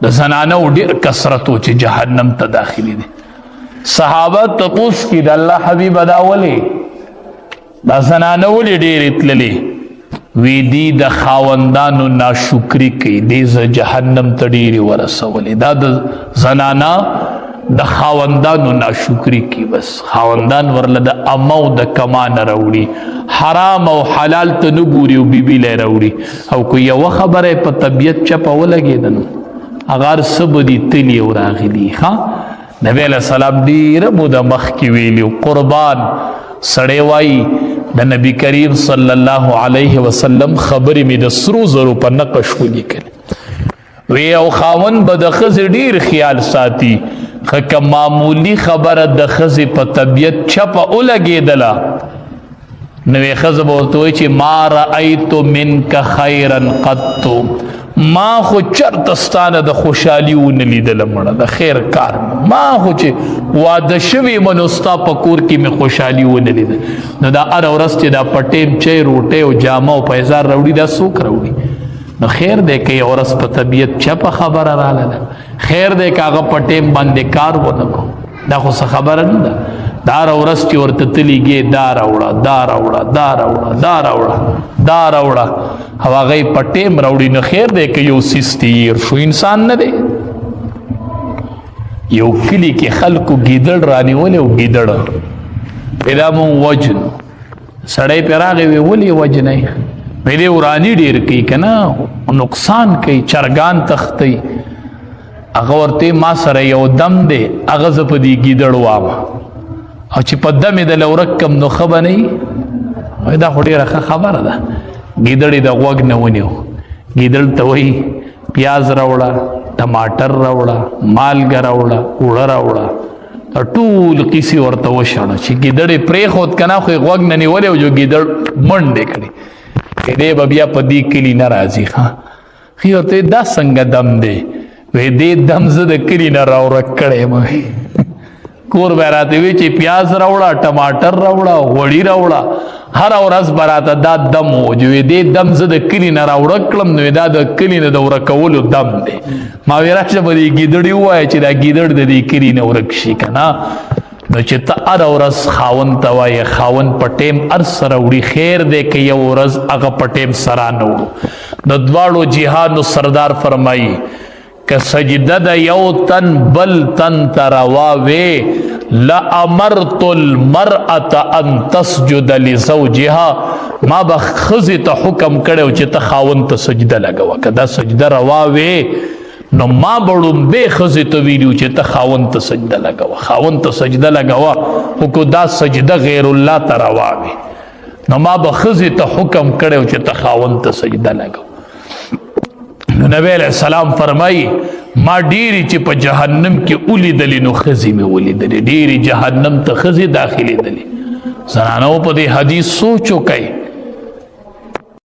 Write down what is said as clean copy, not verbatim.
د زنانو ډیر کثرت چې جهنم ته داخلي دي. صحابه تپوس کی د الله حبیب دا ولی دا زنانو ولی ډیر تللی وی دی د خاوندانو ناشکری کوي دی ز جهنم ته ډیر ورسولې. دا د زنانا د خاوندانو ناشکری کی بس خاوندان ورله د امو د کمان راوړي حرام او حلال ته نه ګوري او بیبي له راوړي او کو یو خبره په طبیعت چپه ولګېدنو اگر سب دي تلی او راغلي. ها نبی علیہ السلام ډیر مو د مخ کې ویلو قربان سړی وای د نبی کریم صلی الله علیه وسلم خبرې می د سرو زرو په نقش ولیکل وی او خاون به د ښځې ډیر خیال ساتي که معمولی خبره د ښځې په طبیعت چپه ولګېدله نو یې ښځه به ورته وایي چې ما رأیت منک خیرا قط ما خو چرته ستانه د خوشحالي ونه لیدله مړه د خیر کار ما خو چې واده شوي منو ستا په کور کې مې خوشحالي ونه لیده. نو دا هره ورځ چې دا په ټیم چای روټۍ او جامه او پیزار راوړي دا څوک راوړي؟ نو خیر دی که یو ورځ په طبیعت چپه خبره راله ده خیر دی که هغه په ټیم باندې کار ونه کو دا خو څه خبره نه ده. دا هره ورځ چې ورته تلیږې دا راوړه دا راوړه دا راوړه دا راوړه دا راوړه او هغه یې په ټیم راوړي نو خیر دی که یو څیز تیر شو انسان نه دی. یو کلي کې خلکو ګیدړ رانیولی او ګیدړ پیدا مو وجنو سړی پې راغی وی ولې وجنی وی دی ورانی ډیر کوي که نه نقصان کوي چرګان تختی هغه ورته ما سره یو دم دی هغه زه په دې ګیدړ وامه او چې په دم یې دله ورک کم نو ښه به نه وي دا خو ډېره ښه خبره ده. ګیدړ یې د غوږ نه ونیو ګیدړ ته وایي پیاز راوړه ټماټر راوړه مالګه راوړه اوړه راوړه ټول قیسې ورته وشړه چې ګیدړ یې پرېښود که نه خو یې غوږ نه نیولی او جو ګیدړ منډې کړې که دی به بیا په دې کلي نه راځي. ښه ورته دا څنګه دم دی وی دې دم زه د کلي نه راورک کړی یم کور به راته وی چې پیاز راوړه ټماټر راوړه غوړي راوړه هره ورځ به راته دا دم و چې وی دې دم زه د کلي نه راورک کړم نو دا د کلي نه د ورکولو دم دی. ما وی راشه به دې ګیدړي ووایه چې دا ګیدړ د دې کلي نه ورک شي که نه نو چې ته هره ورځ خاوند ته وایې خاوند په ټیم هر څه راوړي خیر دی که یو ورځ هغه په ټیم سره نه وړو. د دواړو جهادو سردار فرمایي که سجده د یو تن بل تن ته روا وې لامرت المرأة ان تسجد لزوجها ما به ښځې ته حکم کړی چې ته خاوند ته سجده لګوه که دا سجده روا وې نو ما به ړومبې ښځې ته ویلي چې ته خاوند ته سجده لګوه خاوند ته سجده لګوه خو که دا سجده غیر الله ته روا وې نو ما به ښځې ته حکم کړی چې ته خاوند ته سجده لګوه. نو نبی علیہ السلام فرمائی ما ډیری چې په جهنم کې ولیدلې نو ښځې مې ولیدلې ډیری جهنم ته ښځې داخلېدلې. زنانو په دې حدیث سوچ وکئ